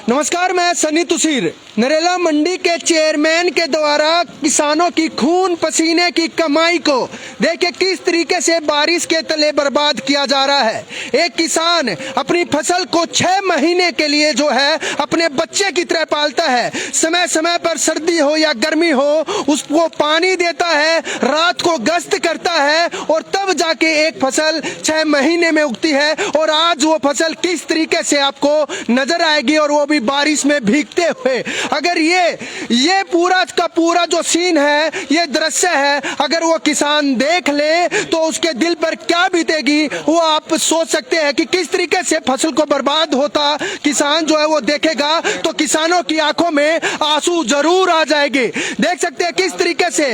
नमस्कार, मैं सनी तुसीर। नरेला मंडी के चेयरमैन के द्वारा किसानों की खून पसीने की कमाई को देखिए किस तरीके से बारिश के तले बर्बाद किया जा रहा है। एक किसान अपनी फसल को 6 महीने के लिए जो है अपने बच्चे की तरह पालता है। समय समय पर सर्दी हो या गर्मी हो उसको पानी देता है, रात को गश्त करता है और तब जाके एक फसल 6 महीने में उगती है। और आज वो फसल किस तरीके से आपको नजर आएगी और वो भी बारिश में भीगते हुए। अगर ये पूरा का पूरा जो सीन है, ये दृश्य है, अगर वो किसान देख ले तो उसके दिल पर क्या बीतेगी वो आप सोच सकते हैं कि किस तरीके से फसल को बर्बाद होता किसान जो है वो देखेगा तो किसानों की आंखों में आंसू जरूर आ जाएंगे। देख सकते हैं किस तरीके से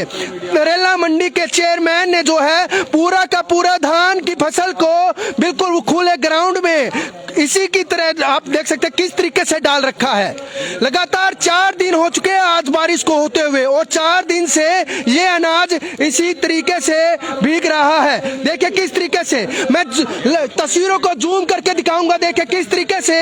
नरेला मंडी के चेयरमैन ने जो है पूरा का पूरा धान की फसल को बिल्कुल खुले ग्राउंड में इसी की तरह आप देख सकते हैं किस तरीके से डाल रखा है। लगातार 4 दिन हो चुके हैं आज बारिश को होते हुए और 4 दिन से ये अनाज इसी तरीके से भीग रहा है। देखिए किस तरीके से, मैं तस्वीरों को जूम करके दिखाऊंगा। देखिए किस तरीके से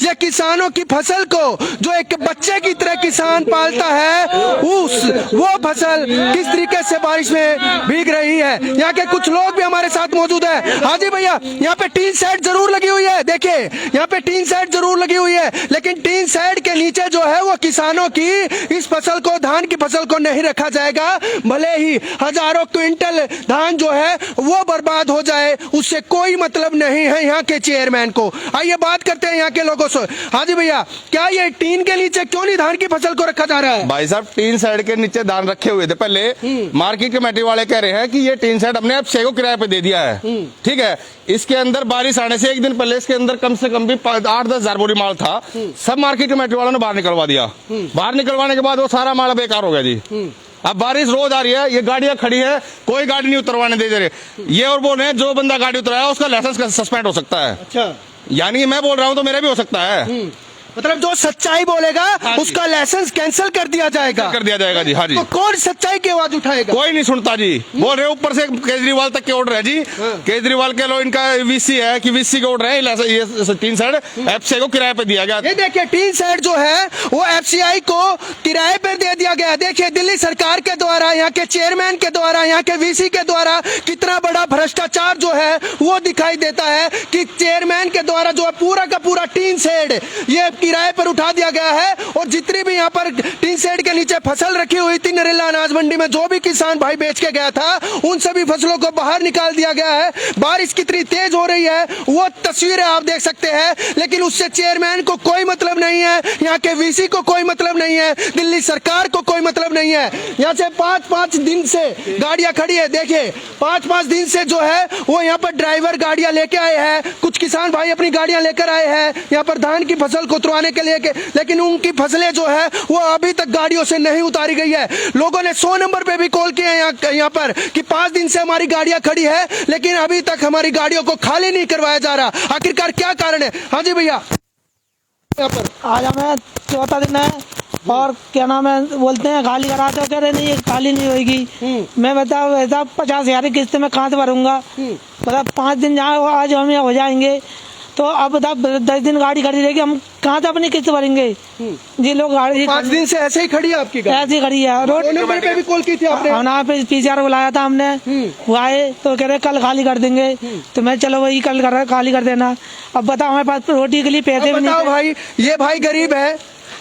ये किसानों की फसल को जो एक बच्चे की तरह किसान पालता है वो फसल किस तरीके से बारिश में भीग रही है। यहाँ के कुछ लोग भी हमारे साथ मौजूद है। हाँ जी भैया, यहाँ पे टीन शेड जरूर लगी हुई है। देखिए यहाँ पे टीन शेड जरूर लगी हुई है, लेकिन टीन शेड के नीचे जो है वो किसानों की इस फसल को, धान की फसल को नहीं रखा जाएगा। भले ही हजारों क्विंटल धान जो है वो बर्बाद हो जाए, उससे कोई मतलब नहीं है यहाँ के चेयरमैन को। आइए बात करते हैं यहाँ के लोगों से। हाँ जी भैया, क्या ये टीन के नीचे क्यों नहीं धान की फसल को रखा जा रहा है? भाई साहब, टीन शेड के नीचे धान रखे हुए थे पहले। मार्केट कमेटी वाले कह रहे हैं कि ये टीन शेड हमने अब शेड को किराए पे दे दिया है। ठीक है, इसके अंदर बारिश आने से एक दिन पहले इसके अंदर कम से कम भी 8-10 हजार बोरी माल था। सब मार्केट कमेटी वालों ने बाहर निकलवा दिया। बाहर निकलवाने के बाद वो सारा माल बेकार हो गया जी। अब बारिश रोज आ रही है, ये गाड़ियां खड़ी है, कोई गाड़ी नहीं उतरवाने दे रहे। ये और बोल रहे हैं जो बंदा गाड़ी उतराया उसका लाइसेंस सस्पेंड हो सकता है। अच्छा, यानी कि मैं बोल रहा हूँ तो मेरा भी हो सकता है। मतलब जो सच्चाई बोलेगा उसका लाइसेंस कैंसिल कर दिया जाएगा। कर दिया जाएगा जी। हाँ जी। तो कौन सच्चाई की आवाज उठाएगा? कोई नहीं सुनता जी। बोल रहे ऊपर से केजरीवाल तक के ऑर्डर है जी। केजरीवाल के लो इनका वीसी है कि वीसी के ऑर्डर है, ये टीन शेड एफसीआई को किराए पे दिया गया। ये देखिए टीन शेड जो है वो एफसीआई को किराए पे दे दिया गया। देखिए दिल्ली सरकार के द्वारा, यहाँ के चेयरमैन के द्वारा, यहाँ के वीसी के द्वारा कितना बड़ा भ्रष्टाचार जो है वो दिखाई देता है कि चेयरमैन के द्वारा जो है पूरा का पूरा टीन शेड ये किराए पर उठा दिया गया है। और जितनी भी यहाँ पर टीन शेड के नीचे फसल रखी हुई थी नरेला अनाज मंडी में, जो भी किसान भाई बेच के गया था उन सभी फसलों को बाहर निकाल दिया गया है। बारिश कितनी तेज हो रही है वो तस्वीरें आप देख सकते हैं, लेकिन उससे चेयरमैन को कोई मतलब नहीं है, यहाँ के वीसी को कोई मतलब नहीं है, दिल्ली सरकार को कोई मतलब नहीं है। यहाँ से 5-5 दिन से गाड़ियां खड़ी है। देखिए 5-5 दिन से जो है वो यहाँ पर ड्राइवर गाड़ियां लेके आए हैं, कुछ किसान भाई अपनी गाड़ियां लेकर आए हैं यहाँ पर धान की फसल को उतरवाने के लिए, लेकिन उनकी फसलें जो है वो अभी तक गाड़ियों से नहीं उतारी गई है। लोगों ने 100 नंबर पे भी कॉल किया यहाँ पर कि 5 दिन से हमारी गाड़ियां खड़ी है, लेकिन अभी तक हमारी गाड़ियों को खाली नहीं करवाया जा रहा। आखिरकार क्या कारण है? हाँ जी भैया, यहाँ पर आज हमें 4था दिन है और क्या नाम है बोलते हैं खाली करा तो कह रहे नहीं ये खाली नहीं होगी। मैं बताओ ऐसा 50,000 की किस्त में कहाँ से भरूंगा? मतलब 5 दिन जहाँ आज हम यहाँ हो जाएंगे तो अब बताओ 10 दिन गाड़ी खड़ी रहेगी, हम कहाँ से अपनी किस्त भरेंगे जी? लोग गाड़ी 5 दिन से ऐसे ही खड़ी है आपकी गाड़ी? ऐसी खड़ी है। रोड नंबर पे भी कॉल की थी आपने? हाँ, पे पीसीआर बुलाया था हमने, वो आए तो कह रहे कल खाली कर देंगे। तो मैं चलो वही कल खाली कर देना। अब बताओ हमारे पास रोटी के लिए पैसे भी नहीं। भाई ये भाई गरीब है,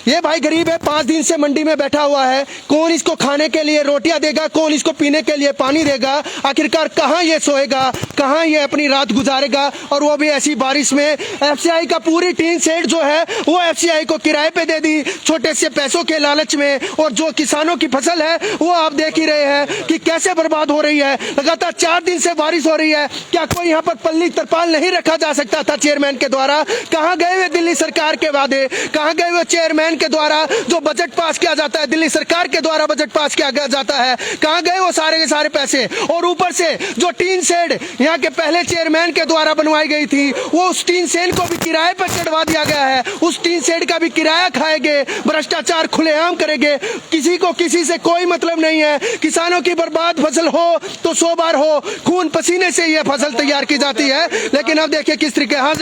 ये भाई गरीब है, 5 दिन से मंडी में बैठा हुआ है। कौन इसको खाने के लिए रोटियां देगा, कौन इसको पीने के लिए पानी देगा? आखिरकार कहाँ ये सोएगा, कहाँ ये अपनी रात गुजारेगा? और वो भी ऐसी बारिश में। एफसीआई का पूरी टीन शेड जो है वो एफसीआई को किराए पे दे दी छोटे से पैसों के लालच में। और जो किसानों की फसल है वो आप देख ही रहे हैं कि कैसे बर्बाद हो रही है। लगातार 4 दिन से बारिश हो रही है। क्या कोई यहाँ पर पल्ली तरपाल नहीं रखा जा सकता था चेयरमैन के द्वारा? कहाँ गए हुए दिल्ली सरकार के वादे? कहाँ गए हुए चेयरमैन के द्वारा जो बजट पास किया जाता है, दिल्ली सरकार के द्वारा बजट पास किया जाता है? कहां गए वो सारे के सारे पैसे? और ऊपर से जो टीन शेड यहां के पहले चेयरमैन के द्वारा बनवाई गई थी वो उस टीन शेड को भी किराए पर चढ़वा दिया गया है। उस टीन शेड का भी किराया खाएंगे, भ्रष्टाचार खुलेआम करेंगे। किसी को किसी से कोई मतलब नहीं है। किसानों की बर्बाद फसल हो तो 100 बार हो, खून पसीने से यह फसल तैयार की जाती है। लेकिन अब देखिए किस तरीके। हाँ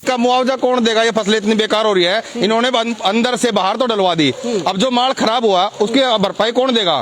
इसका मुआवजा कौन देगा? ये फसलें इतनी बेकार हो रही है, इन्होंने अंदर से बाहर तो डलवा दी, अब जो माल खराब हुआ उसकी भरपाई कौन देगा?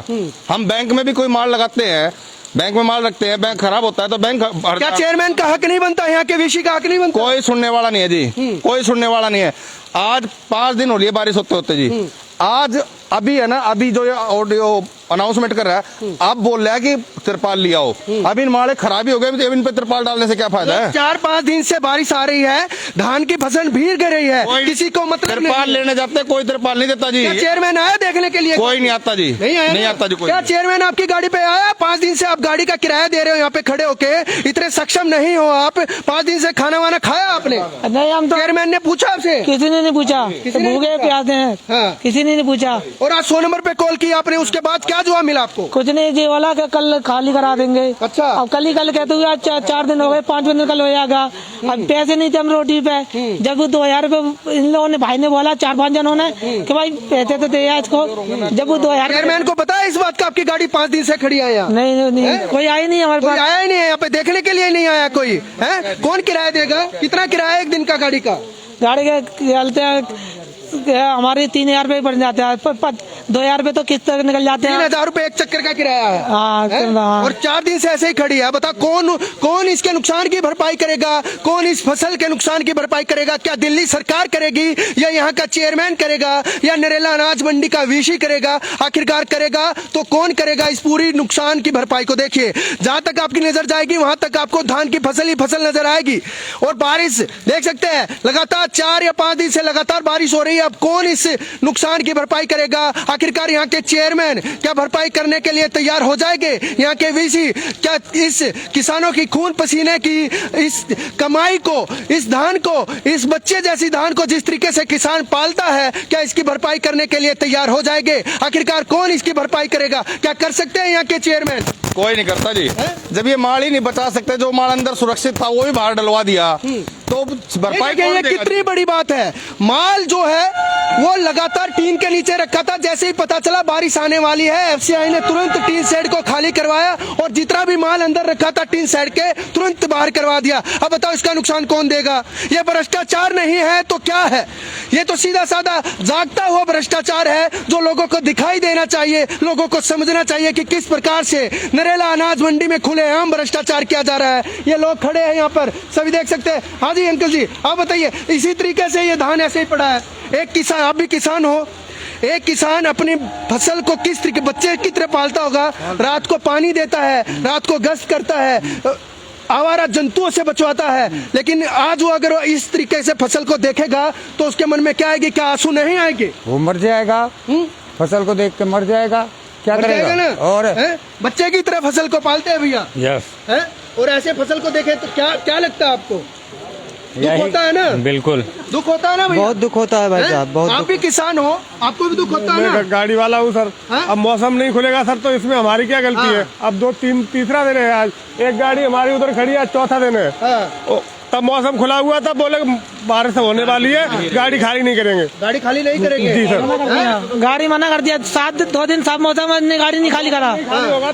हम बैंक में भी कोई माल लगाते हैं, बैंक में माल रखते हैं, बैंक खराब होता है तो बैंक क्या चेयरमैन का हक नहीं बनता? यहाँ के वीसी का हक नहीं बनता? कोई सुनने वाला नहीं है जी, कोई सुनने वाला नहीं है। आज 5 दिन हो लिए बारिश होते होते जी। आज अभी है ना, अभी जो ये ऑडियो अनाउंसमेंट कर रहा है, अब बोल रहा है कि तिरपाल लिया हो। अभी माले खराबी हो गए, तो इन पे तिरपाल डालने से क्या फायदा है? 4-5 दिन से बारिश आ रही है, धान की फसल भीग रही है, किसी को मतलब तिरपाल लेने जाते हैं, कोई तिरपाल नहीं देता जी। क्या चेयरमैन आया देखने के लिए? कोई नहीं आता जी, नहीं आया, नहीं आता जी कोई। क्या चेयरमैन आपकी गाड़ी पे आया? 5 दिन से आप गाड़ी का किराया दे रहे हो, यहाँ पे खड़े होके इतने सक्षम नहीं हो आप? 5 दिन से खाना वाना खाया आपने? नहीं, हम तो चेयरमैन ने पूछा आपसे? किसी ने नहीं पूछा, भूखे प्यासे हैं। हाँ। किसी ने नहीं पूछा। और आज 100 नंबर पे कॉल किया आपने, उसके बाद क्या जवाब मिला आपको? कुछ नहीं जी, वाला कि कल खाली करा देंगे। अच्छा। अब कल कहते हुए आज 4 दिन हो गए, 5 दिन कल हो जाएगा। अब पैसे नहीं थे हम रोटी पे, जब 2000 रुपए इन लोगों ने, भाई ने बोला 4-5 जनों ने कि भाई पैसे तो दे इसको, जब वो 2000। चेयरमैन को पता है इस बात का आपकी गाड़ी 5 दिन से खड़ी है यहाँ? नहीं, कोई आया नहीं हमारे कोई पास, आया ही नहीं है यहाँ पे, देखने के लिए नहीं आया कोई है? कौन किराया देगा? कितना किराया एक दिन का गाड़ी का? गाड़ी के चलते हमारे 3000 रुपये बढ़ जाते हैं, 2000 रुपये तो किस्त निकल जाते हैं। 3000 रुपए एक चक्कर का किराया है। हाँ, हैं? और 4 दिन से ऐसे ही खड़ी है। बता कौन इसके नुकसान की भरपाई करेगा? कौन इस फसल के नुकसान की भरपाई करेगा? क्या दिल्ली सरकार करेगी, या यहाँ का चेयरमैन करेगा, या नरेला अनाज मंडी का वीसी करेगा? आखिरकार करेगा तो कौन करेगा इस पूरी नुकसान की भरपाई को? देखिए, जहां तक आपकी नजर जाएगी वहां तक आपको धान की फसल ही फसल नजर आएगी। और बारिश देख सकते हैं, लगातार 4 या 5 दिन से लगातार बारिश हो रही है। अब कौन इस नुकसान की भरपाई करेगा? आखिरकार यहाँ के चेयरमैन क्या भरपाई करने के लिए तैयार हो जाएंगे? यहाँ के वीसी क्या इस किसानों की खून पसीने की इस कमाई को, इस धान को, इस बच्चे जैसी धान को जिस तरीके से किसान पालता है, क्या इसकी भरपाई करने के लिए तैयार हो जाएंगे? आखिरकार कौन इसकी भरपाई करेगा? क्या कर सकते हैं यहाँ के चेयरमैन? कोई नहीं करता जी। जब ये माल ही नहीं बचा सकते, जो माल अंदर सुरक्षित था वो भी बाहर डलवा दिया, तो भरपाई कौन ये देगा? कितनी बड़ी बात है। माल जो है वो लगातार टीन के नीचे रखा था, जैसे ही पता चला बारिश आने वाली है, एफसीआई ने तुरंत टीन शेड को खाली करवाया और जितना भी माल अंदर रखा था टीन शेड के, तुरंत बाहर करवा दिया। अब बताओ इसका नुकसान कौन देगा? ये भ्रष्टाचार नहीं है तो क्या है? ये तो सीधा साधा जागता हुआ भ्रष्टाचार है, जो लोगों को दिखाई देना चाहिए, लोगों को समझना चाहिए कि किस प्रकार से नरेला अनाज मंडी में खुलेआम भ्रष्टाचार किया जा रहा है। ये लोग खड़े हैं यहाँ पर, सभी देख सकते हैं। हाँ जी अंकल जी, आप बताइए, इसी तरीके से ये धान ऐसे ही पड़ा है। एक किसान, आप भी किसान हो, एक किसान अपनी फसल को किस तरीके बच्चे की तरह पालता होगा, रात को पानी देता है, रात को गश्त करता है, आवारा जंतुओं से बचवाता है, लेकिन आज वो अगर इस तरीके से फसल को देखेगा तो उसके मन में क्या आएगी? क्या आंसू नहीं आएंगे? वो मर जाएगा, फसल को देख के मर जाएगा, क्या करेगा ना? और बच्चे की तरह फसल को पालते हैं भैया। यस है? और ऐसे फसल को देखे तो क्या लगता है आपको? दुख होता है ना? बिल्कुल दुख होता है ना भैया? बहुत दुख होता है भाई साहब, बहुत आप भी किसान हो, आपको भी दुख होता है ना? मैं गाड़ी वाला हूँ सर। हाँ? अब मौसम नहीं खुलेगा सर, तो इसमें हमारी क्या गलती हाँ। है? अब 2-3 दिन है, आज एक गाड़ी हमारी उधर खड़ी है, आज 4था दिन है। हाँ। तब मौसम खुला हुआ था, बोले बारिश होने वाली है, गाड़ी खाली नहीं करेंगे। गाड़ी खाली नहीं करेंगे? जी सर। गाड़ी मना कर दिया, 2 दिन साफ मौसम ने गाड़ी नहीं खाली करा,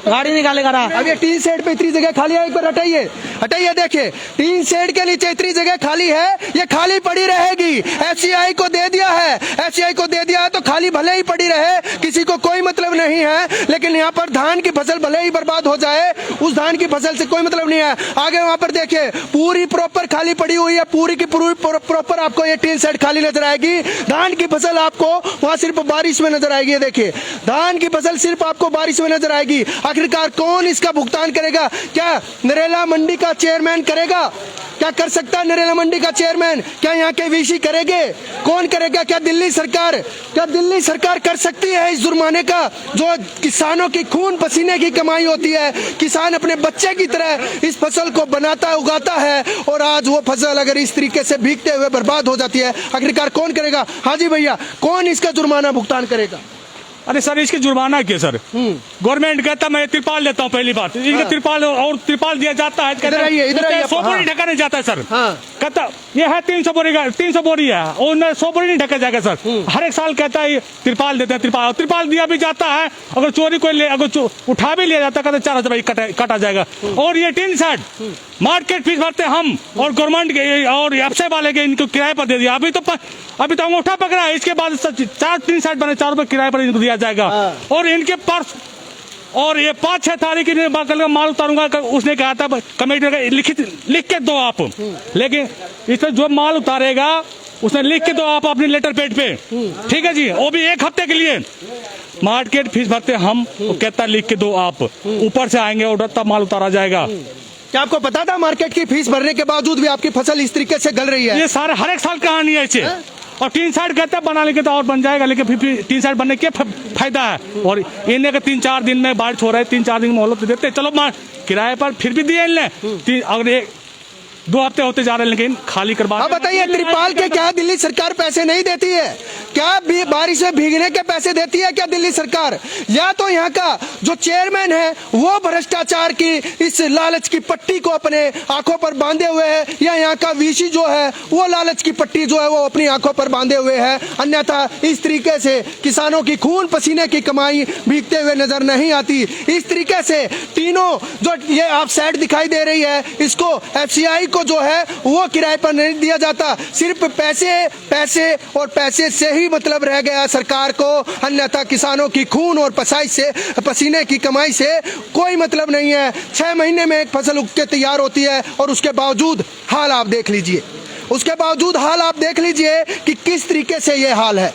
गाड़ी नहीं खाली करा। अब ये टीन शेड पे इतनी जगह खाली है, एक बार हटाइए, हटाइए, देखिए टीन शेड के नीचे इतनी जगह खाली है, ये खाली पड़ी रहेगी। एफसीआई को दे दिया है, एफसीआई को दे दिया है तो खाली भले ही पड़ी रहे, किसी को कोई मतलब नहीं है। लेकिन यहाँ पर धान की फसल भले ही बर्बाद हो जाए, उस धान की फसल से कोई मतलब नहीं है। आगे वहां पर देखिए, पूरी प्रॉपर खाली पड़ी हुई है, पूरी की पूरी प्रॉपर आपको ये टीन शेड खाली नजर आएगी। धान की फसल आपको वहां सिर्फ बारिश में नजर आएगी। देखिए, धान की फसल सिर्फ आपको बारिश में नजर आएगी। आखिरकार कौन इसका भुगतान करेगा? क्या नरेला मंडी का चेयरमैन करेगा? क्या कर सकता है नरेला मंडी का चेयरमैन? क्या यहाँ के वीसी करेंगे? कौन करेगा? क्या दिल्ली सरकार कर सकती है इस जुर्माने का, जो किसानों की खून पसीने की कमाई होती है? किसान अपने बच्चे की तरह इस फसल को बनाता है, उगाता है, और आज वो फसल अगर इस तरीके से भीगते हुए बर्बाद हो जाती है, आखिरकार कौन करेगा? हाँ जी भैया, कौन इसका जुर्माना भुगतान करेगा? अरे सर, इसकी जुर्माना क्या सर? गवर्नमेंट कहता मैं तिरपाल लेता हूँ, पहली बात इनका तिरपाल, और तिरपाल दिया जाता है, इधर आइए, 100 बोरी ढका नहीं जाता है सर। हाँ। कहता ये है 300 बोरी है, और 100 बोरी नहीं ढका जाएगा सर। हर एक साल कहता है तिरपाल देते हैं, तिरपाल दिया भी जाता है। अगर चोरी कोई ले, अगर उठा भी लिया जाता है, कहते 4000 कटा जाएगा। और ये टीन शेड मार्केट फीस भरते हम और गवर्नमेंट के और एफसी वाले के इनको किराए पर दे दिया। अभी तो अंगूठा पकड़ा है, इसके बाद 4-3 साइड बने 4 रुपए किराए पर इनको दिया जाएगा। और इनके पास और ये 5-6 तारीख कल का माल उतारूंगा, उसने कहा था कमेटी का लिख के दो आप, लेकिन इसमें जो माल उतारेगा उसने लिख के दो आप अपनी लेटर पेड पे, ठीक है जी, वो भी 1 हफ्ते के लिए। मार्केट फीस भरते हम, वो कहता लिख के दो आप, ऊपर से आएंगे ऑर्डर तब माल उतारा जाएगा। क्या आपको पता था मार्केट की फीस भरने के बावजूद भी आपकी फसल इस तरीके से गल रही है? ये सारे हर एक साल कहानी है इसे। और 3 साइड कहते हैं बना लेंगे तो और बन जाएगा, लेकिन फिर 3 साइड बनने के फायदा है। और इन्हें के 3-4 दिन में बारिश हो रहा है, 3-4 दिन मोहलत देते, चलो किराए पर फिर भी दिए इन्हें। अगर 2 हफ्ते होते जा रहे हैं लेकिन खाली करवा। अब बताइए, त्रिपाल के क्या दिल्ली सरकार पैसे नहीं देती है? क्या बारिश में भीगने के पैसे देती है क्या दिल्ली सरकार? या तो यहाँ का जो चेयरमैन है वो भ्रष्टाचार की इस लालच की पट्टी को अपने आंखों पर बांधे हुए है, या यहाँ का वीसी जो है वो लालच की पट्टी जो है वो अपनी आंखों पर बांधे हुए है। अन्यथा इस तरीके से किसानों की खून पसीने की कमाई भीगते हुए नजर नहीं आती। इस तरीके से तीनों जो ये आप साइड दिखाई दे रही है, इसको एफसीआई को जो है वो किराए पर नहीं दिया जाता। सिर्फ पैसे और पैसे से ही मतलब रह गया सरकार को, अन्यथा किसानों की खून और पसीने की कमाई से कोई मतलब नहीं है। 6 महीने में एक फसल उग के तैयार होती है और उसके बावजूद हाल आप देख लीजिए, कि किस तरीके से ये हाल है।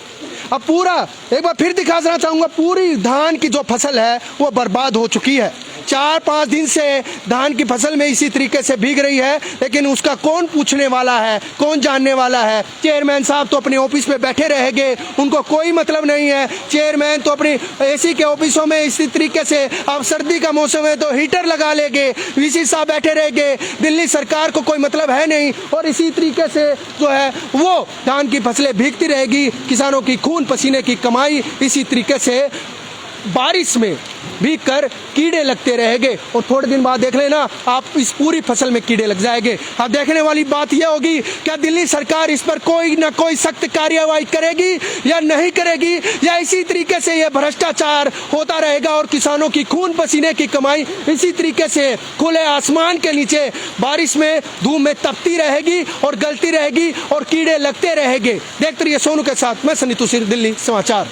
अब पूरा एक बार फिर दिखाना चाहूंगा, पूरी धान की जो फसल है वो बर्बाद हो चुकी है। 4-5 दिन से धान की फसल में इसी तरीके से भीग रही है, लेकिन उसका कौन पूछने वाला है, कौन जानने वाला है? चेयरमैन साहब तो अपने ऑफिस में बैठे रहेंगे, उनको कोई मतलब नहीं है। चेयरमैन तो अपनी एसी के ऑफिसों में इसी तरीके से, अब सर्दी का मौसम है तो हीटर लगा लेंगे, वीसी साहब बैठे रहेंगे। दिल्ली सरकार को कोई मतलब है नहीं, और इसी तरीके से जो है वो धान की फसलें भीगती रहेगी। किसानों की खून पसीने की कमाई इसी तरीके से बारिश में भीग कर कीड़े लगते रहेंगे, और थोड़े दिन बाद देख लेना आप इस पूरी फसल में कीड़े लग जाएंगे। अब देखने वाली बात यह होगी, क्या दिल्ली सरकार इस पर कोई ना कोई सख्त कार्यवाही करेगी या नहीं करेगी, या इसी तरीके से यह भ्रष्टाचार होता रहेगा और किसानों की खून पसीने की कमाई इसी तरीके से खुले आसमान के नीचे बारिश में धूम में तपती रहेगी और गलती रहेगी और कीड़े लगते रहेंगे। देखते रहिए सोनू के साथ, मैं सनी तुसीर, दिल्ली समाचार।